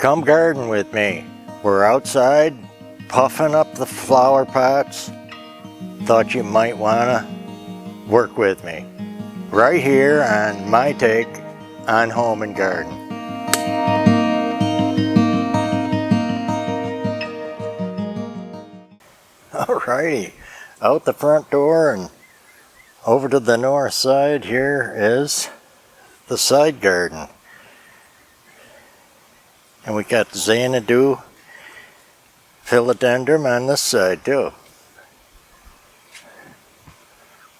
Come garden with me. We're outside puffing up the flower pots. Thought you might wanna work with me. Right here on my take on home and garden. Alrighty, out the front door and over to the north side, here is the side garden. And we got Xanadu philodendron on this side too.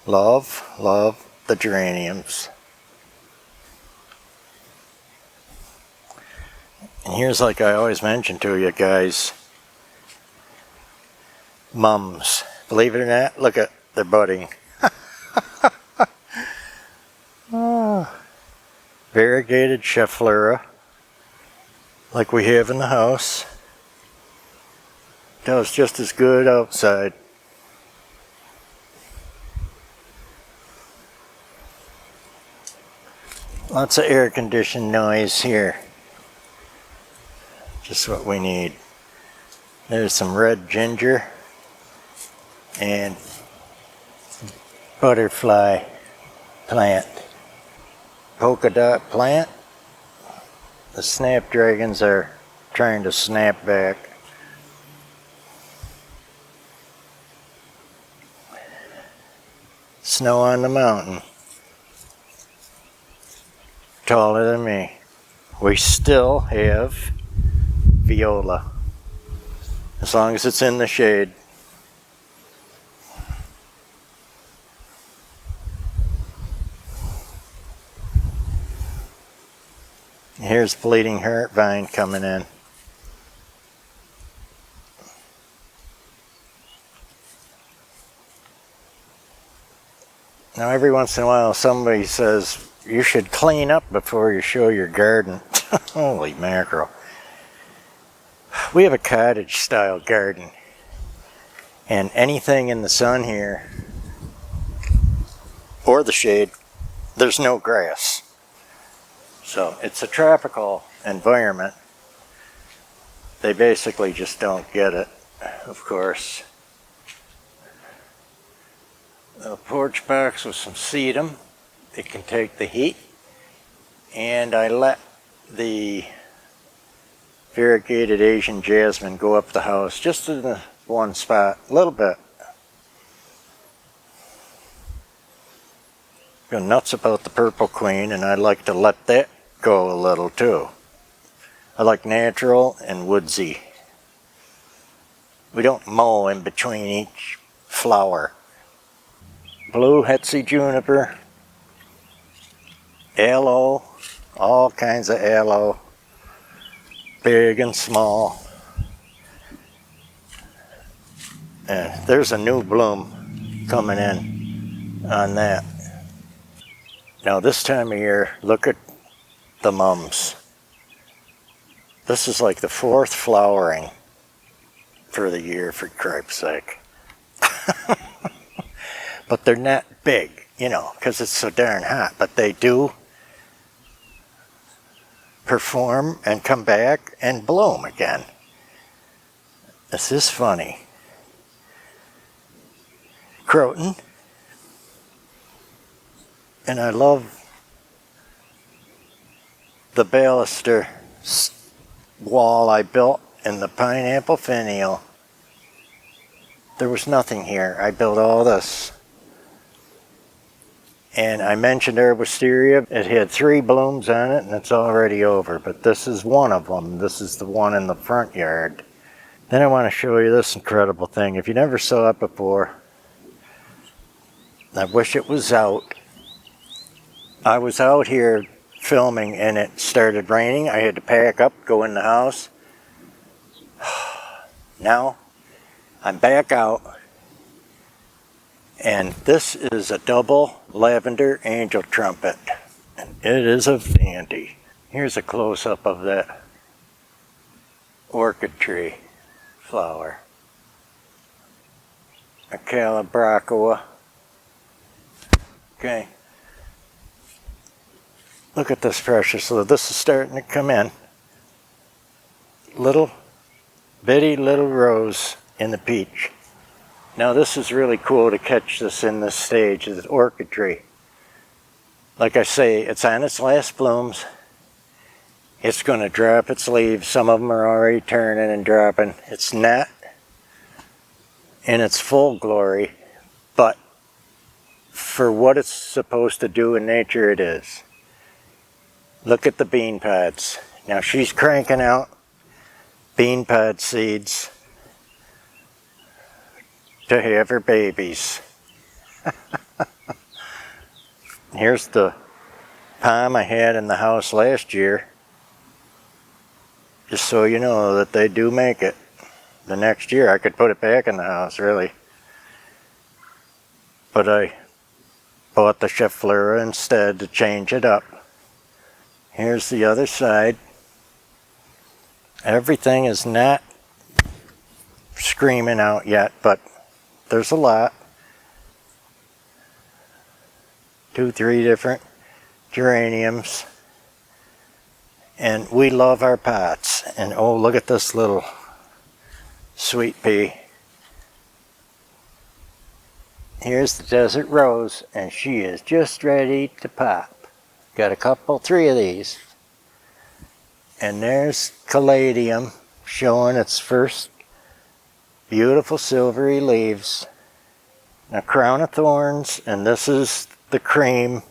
Love the geraniums. And here's, like I always mention to you guys, mums. Believe it or not, look at, they're budding. Oh, variegated Schefflera, like we have in the house. Does just as good outside. Lots of air conditioned noise here. Just what we need. There's some red ginger and butterfly plant. Polka dot plant. The snapdragons are trying to snap back. Snow on the mountain. Taller than me. We still have viola. As long as it's in the shade. Here's Bleeding Heart vine coming in. Now every once in a while somebody says, you should clean up before you show your garden. Holy mackerel. We have a cottage style garden. And anything in the sun here, or the shade, there's no grass. So it's a tropical environment. They basically just don't get it, of course. A porch box with some sedum. It can take the heat. And I let the variegated Asian jasmine go up the house just in the one spot, a little bit. Go nuts about the purple queen, and I like to let that go a little too. I like natural and woodsy. We don't mow in between each flower. Blue Hetzy juniper, aloe, all kinds of aloe, big and small. And there's a new bloom coming in on that. Now this time of year, look at the mums. This is like the fourth flowering for the year, for cripe's sake. But they're not big, you know, because it's so darn hot. But they do perform and come back and bloom again. This is funny. Croton. And I love the baluster wall I built in the pineapple finial. There was nothing here. I built all this. And I mentioned Herbisteria. It had 3 blooms on it and it's already over. But this is one of them. This is the one in the front yard. Then I want to show you this incredible thing. If you never saw it before, I wish it was out. I was out here filming and it started raining. I had to pack up, go in the house. Now I'm back out. And this is a double lavender angel trumpet. And it is a dandy. Here's a close-up of that orchid tree flower. A Calabrachoa. Okay. Look at this precious little. This is starting to come in. little bitty little rose in the peach. Now this is really cool to catch this in this stage of the orchid tree. Like I say, it's on its last blooms. It's going to drop its leaves. Some of them are already turning and dropping. It's not in its full glory, but for what it's supposed to do in nature, it is. Look at the bean pods. Now she's cranking out bean pod seeds to have her babies. Here's the palm I had in the house last year. Just so you know that they do make it. The next year I could put it back in the house, really. But I bought the Schefflera instead to change it up. Here's the other side. Everything is not screaming out yet, but there's a lot. 2, 3 different geraniums. And we love our pots. And oh, look at this little sweet pea. Here's the desert rose, and she is just ready to pop. Got a couple, 3 of these. And there's caladium showing its first beautiful silvery leaves. A crown of thorns, and this is the cream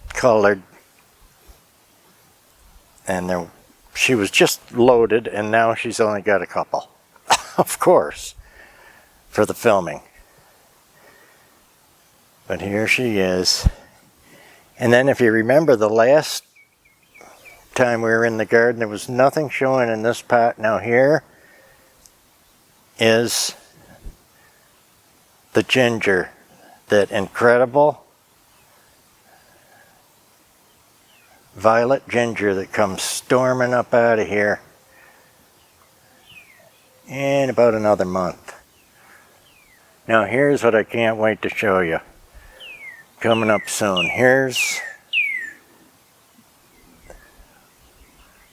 colored. And she was just loaded, and now she's only got a couple. Of course, for the filming. But here she is. And then if you remember the last time we were in the garden, there was nothing showing in this pot. Now here is the ginger, that incredible violet ginger that comes storming up out of here in about another month. Now here's what I can't wait to show you. Coming up soon. Here's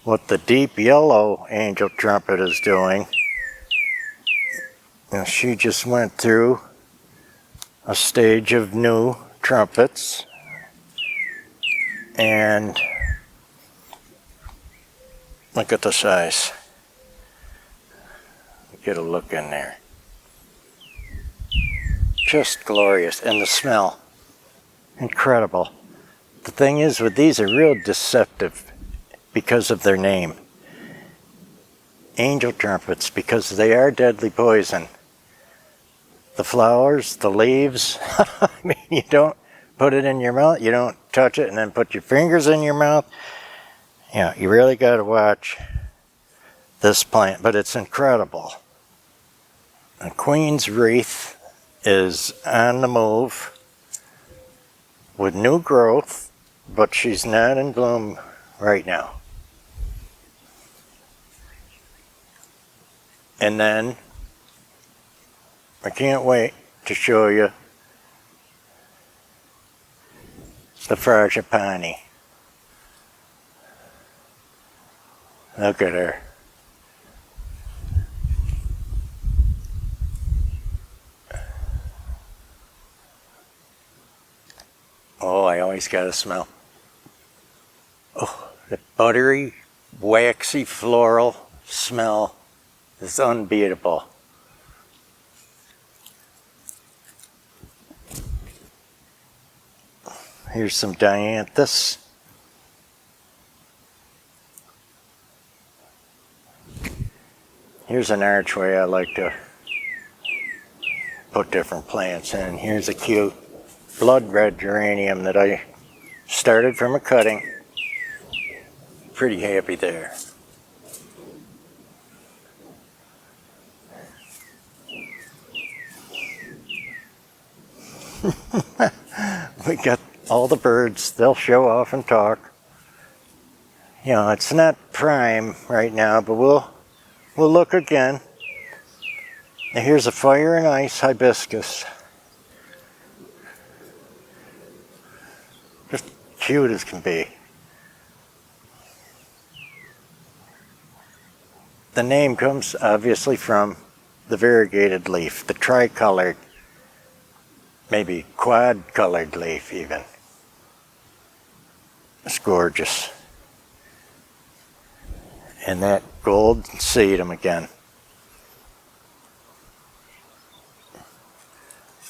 what the deep yellow angel trumpet is doing. Now she just went through a stage of new trumpets, and look at the size. Get a look in there. Just glorious. And the smell. Incredible. The thing is, with these, are real deceptive because of their name. Angel trumpets, because they are deadly poison. The flowers, the leaves, I mean, you don't put it in your mouth, you don't touch it and then put your fingers in your mouth. Yeah, you really got to watch this plant, but it's incredible. And Queen's Wreath is on the move with new growth, but she's not in bloom right now. And then I can't wait to show you the frangipani. Look at her. Oh, I always got a smell. Oh, the buttery, waxy, floral smell is unbeatable. Here's some dianthus. Here's an archway I like to put different plants in. Here's a cute blood red geranium that I started from a cutting. Pretty happy there. We got all the birds, they'll show off and talk. You know, it's not prime right now, but we'll look again. Now here's a fire and ice hibiscus. Just cute as can be. the name comes obviously from the variegated leaf, the tricolored, maybe quad-colored leaf even. It's gorgeous. And that gold sedum again.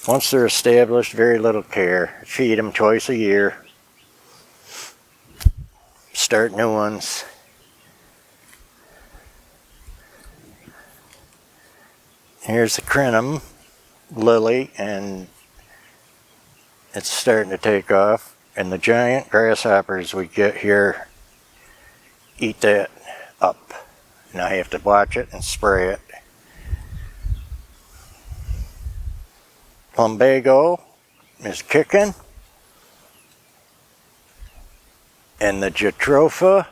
Once they're established, very little care. Feed them twice a year. Start new ones. Here's the crinum lily, and it's starting to take off. And the giant grasshoppers we get here eat that up. And I have to watch it and spray it. Plumbago is kicking. And the Jatropha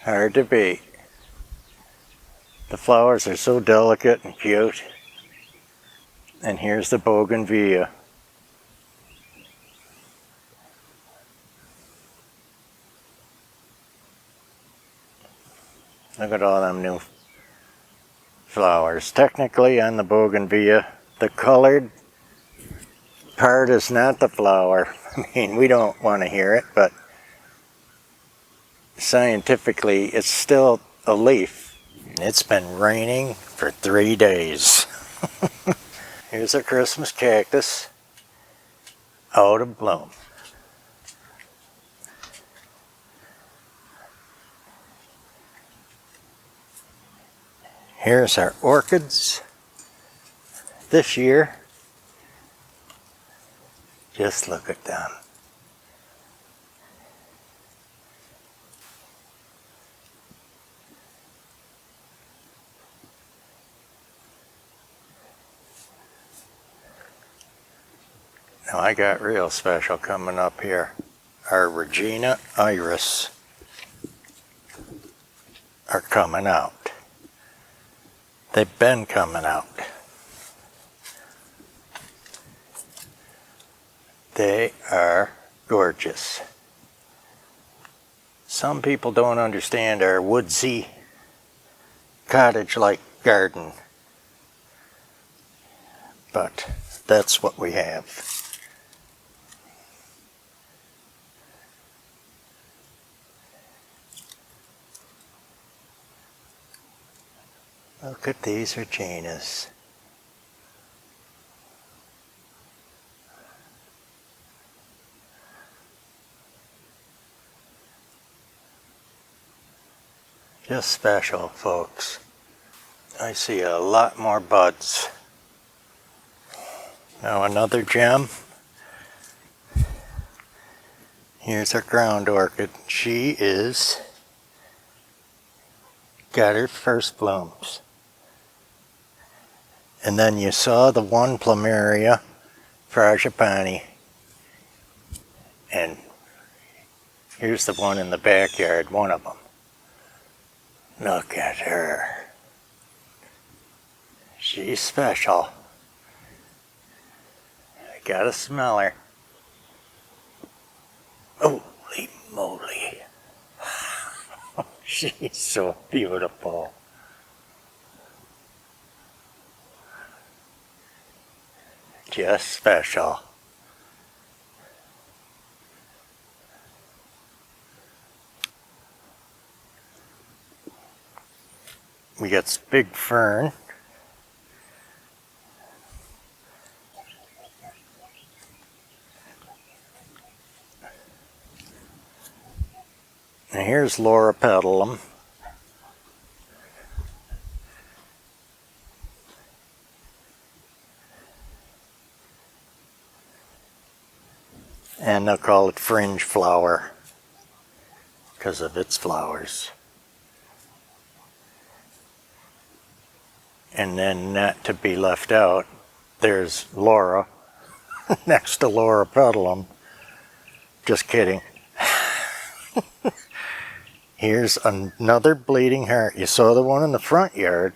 hard to beat. The flowers are so delicate and cute. And here's the bougainvillea. Look at all them new flowers. Technically on the bougainvillea, the colored part is not the flower. I mean, we don't want to hear it, but scientifically it's still a leaf. It's been raining for 3 days. Here's a Christmas cactus out of bloom. Here's our orchids this year. Just look at them. Now I got real special coming up here. Our Regina Iris are coming out. They've been coming out. They are gorgeous. Some people don't understand our woodsy, cottage-like garden, but that's what we have. Look at these Reginas. Just special, folks. I see a lot more buds. Now another gem. Here's our ground orchid. She is got her first blooms. And then you saw the one Plumeria frangipani. And here's the one in the backyard, one of them. Look at her. She's special. I gotta smell her. Holy moly. She's so beautiful. Just special. We got big fern. And here's Loropetalum. And they'll call it fringe flower because of its flowers. And then, not to be left out, there's Laura next to Loropetalum. Just kidding. Here's another bleeding heart. You saw the one in the front yard.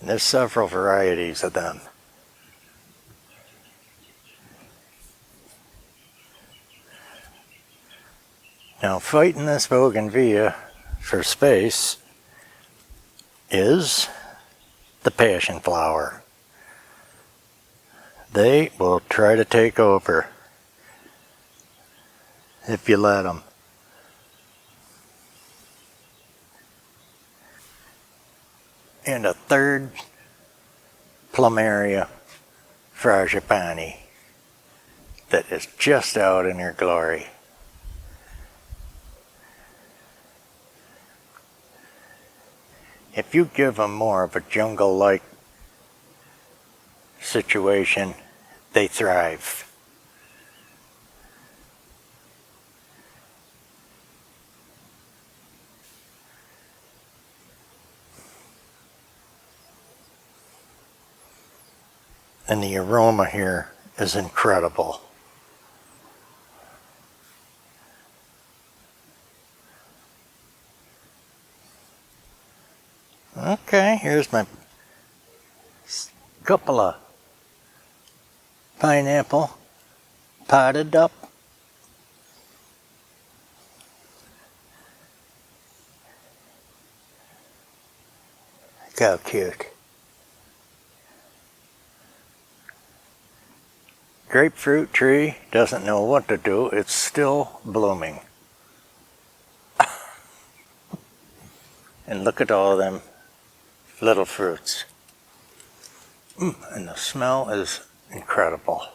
There's several varieties of them. Now, fighting this bougainvillea for space is the passion flower. They will try to take over if you let them. And a third Plumeria frangipani that is just out in her glory. If you give them more of a jungle-like situation, they thrive. And the aroma here is incredible. Okay, here's my couple of pineapple potted up. Look how cute. Grapefruit tree doesn't know what to do, it's still blooming. And look at all them little fruits. And the smell is incredible.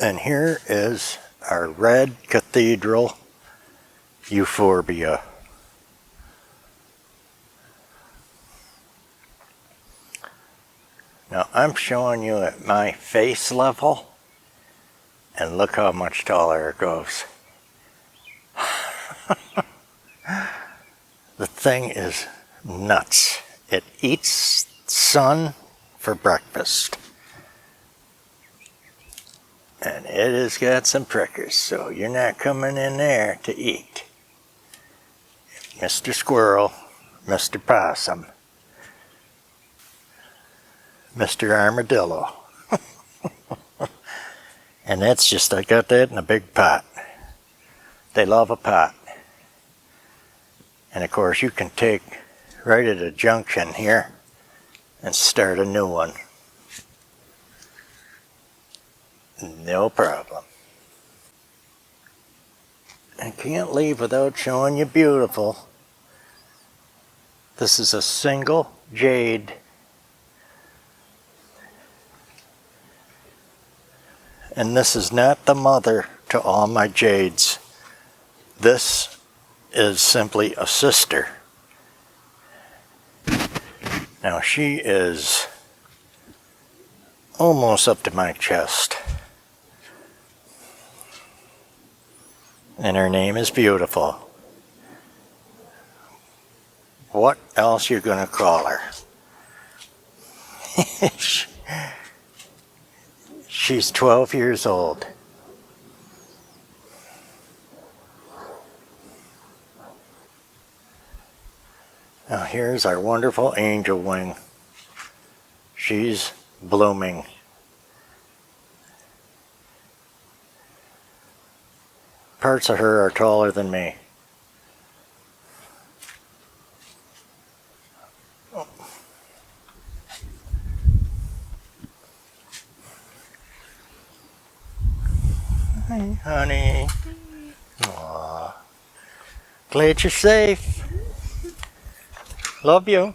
And here is our red cathedral euphorbia. Now I'm showing you at my face level, and look how much taller it goes. The thing is nuts. It eats sun for breakfast. And it has got some prickers, so you're not coming in there to eat. Mr. Squirrel, Mr. Possum, Mr. Armadillo. And that's just, I got that in a big pot. They love a pot. And of course you can take right at a junction here and start a new one. No problem. I can't leave without showing you beautiful. This is a single jade. And this is not the mother to all my jades. This is simply a sister. Now she is almost up to my chest. And her name is Beautiful. What else you gonna call her? She's 12 years old. Now here's our wonderful angel wing. She's blooming. Parts of her are taller than me. Hey, honey. Aww. Glad you're safe. Love you.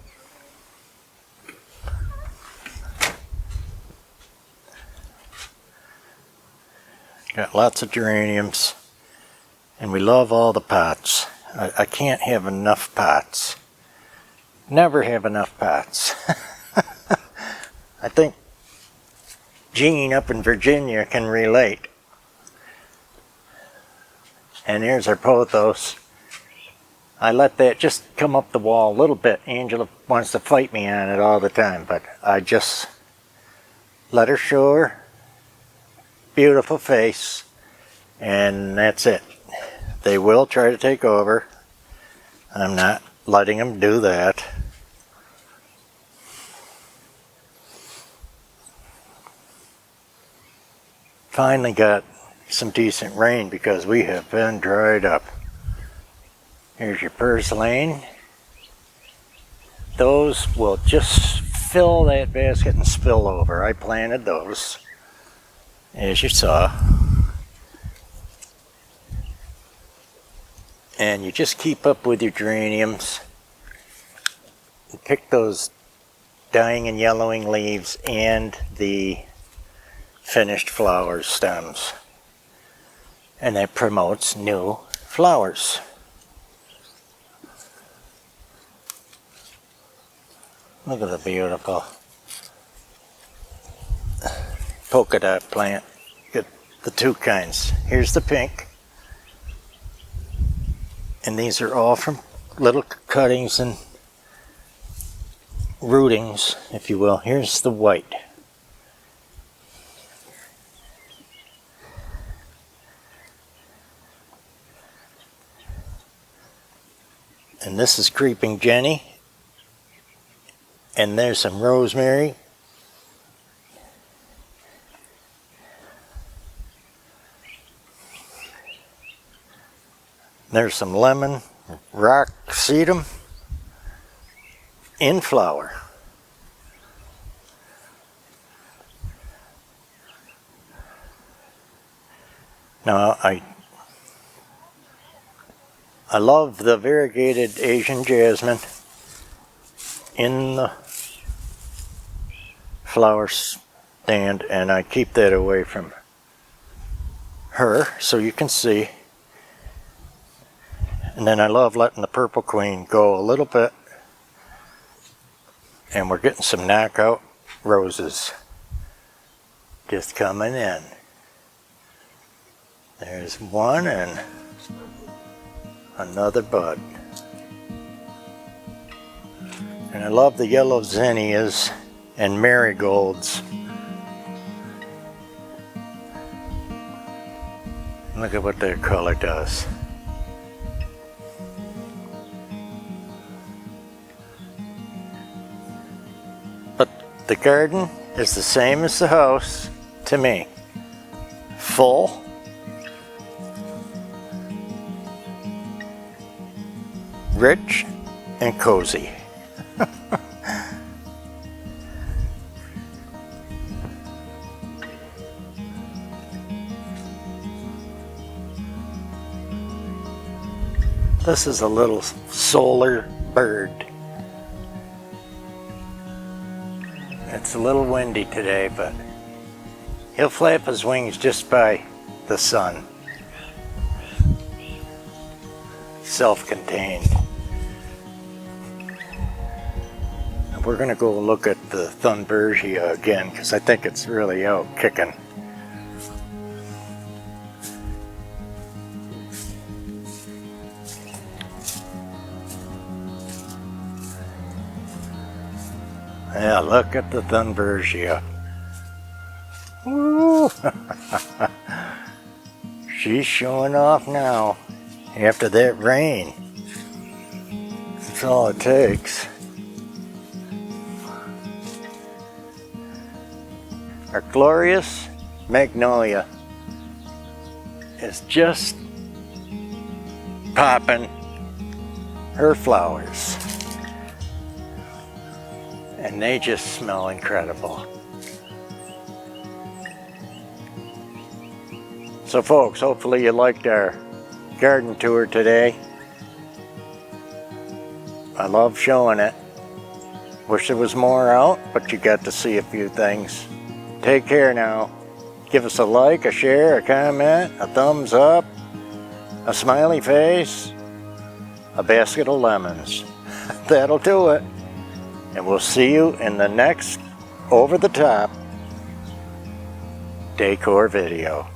Got lots of geraniums. And we love all the pots. I can't have enough pots. Never have enough pots. I think Jean up in Virginia can relate. And here's our pothos. I let that just come up the wall a little bit. Angela wants to fight me on it all the time, but I just let her show her beautiful face and that's it. They will try to take over. I'm not letting them do that. Finally got some decent rain because we have been dried up. Here's your purslane. Those will just fill that basket and spill over. I planted those, as you saw. And you just keep up with your geraniums. You pick those dying and yellowing leaves and the finished flower stems, and that promotes new flowers. Look at the beautiful polka dot plant. Get the two kinds. Here's the pink, and these are all from little cuttings and rootings, if you will. Here's the white. And this is Creeping Jenny. And there's some rosemary. There's some lemon, rock sedum in flower. Now I love the variegated Asian jasmine in the flower stand, and I keep that away from her so you can see. And then I love letting the Purple Queen go a little bit, and we're getting some knockout roses just coming in. There's one and another bud. And I love the yellow zinnias and marigolds. Look at what their color does. But the garden is the same as the house to me. Full, rich, and cozy. This is a little solar bird. It's a little windy today, but he'll flap his wings just by the sun. Self-contained. We're going to go look at the Thunbergia again because I think it's really out kicking. Yeah, look at the Thunbergia. Woo! She's showing off now after that rain. That's all it takes. Our glorious magnolia is just popping her flowers. And they just smell incredible. So folks, hopefully you liked our garden tour today. I love showing it. Wish there was more out, but you got to see a few things. Take care now. Give us a like, a share, a comment, a thumbs up, a smiley face, a basket of lemons. That'll do it. And we'll see you in the next over the top decor video.